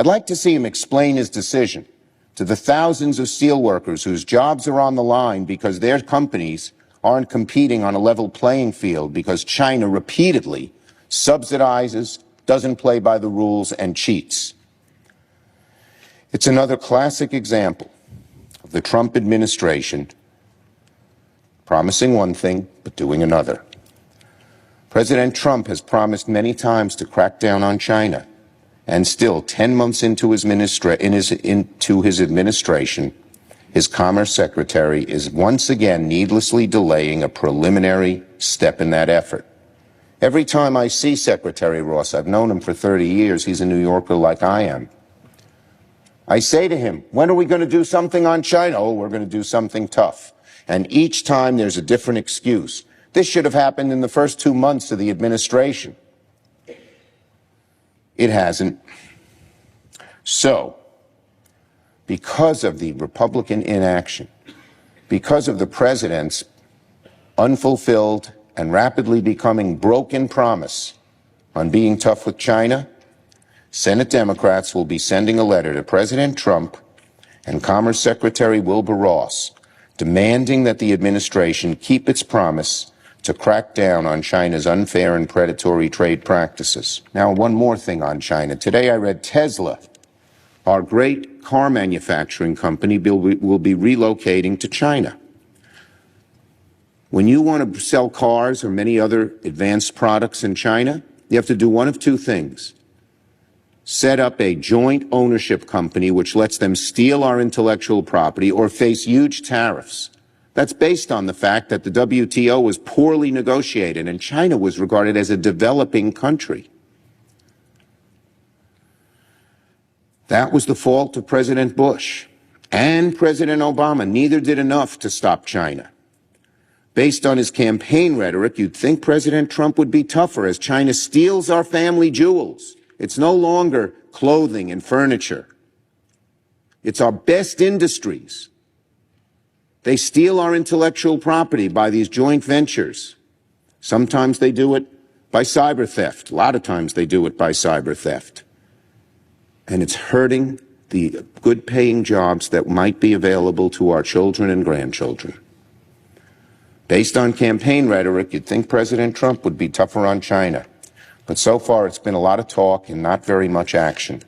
I'd like to see him explain his decision to the thousands of steelworkers whose jobs are on the line because their companies aren't competing on a level playing field because China repeatedly subsidizes, doesn't play by the rules, and cheats. It's another classic example of the Trump administration promising one thing but doing another. President Trump has promised many times to crack down on China, and still 10 months into his administration, his Commerce Secretary is once again needlessly delaying a preliminary step in that effort. Every time I see Secretary Ross, I've known him for 30 years, he's a New Yorker like I am, I say to him, when are we going to do something on China? Oh, we're going to do something tough. And each time there's a different excuse. This should have happened in the first 2 months of the administration. It hasn't. So, because of the Republican inaction, because of the president's unfulfilled and rapidly becoming broken promise on being tough with China, Senate Democrats will be sending a letter to President Trump and Commerce Secretary Wilbur Ross demanding that the administration keep its promise to crack down on China's unfair and predatory trade practices. Now, one more thing on China. Today I read Tesla, our great car manufacturing company, will be relocating to China. When you want to sell cars or many other advanced products in China, you have to do one of two things. Set up a joint ownership company which lets them steal our intellectual property or face huge tariffs. That's based on the fact that the WTO was poorly negotiated and China was regarded as a developing country. That was the fault of President Bush and President Obama. Neither did enough to stop China. Based on his campaign rhetoric, you'd think President Trump would be tougher as China steals our family jewels. It's no longer clothing and furniture. It's our best industries. They steal our intellectual property by these joint ventures. Sometimes they do it by cyber theft. A lot of times they do it by cyber theft. And it's hurting the good-paying jobs that might be available to our children and grandchildren. Based on campaign rhetoric, you'd think President Trump would be tougher on China. But so far, it's been a lot of talk and not very much action.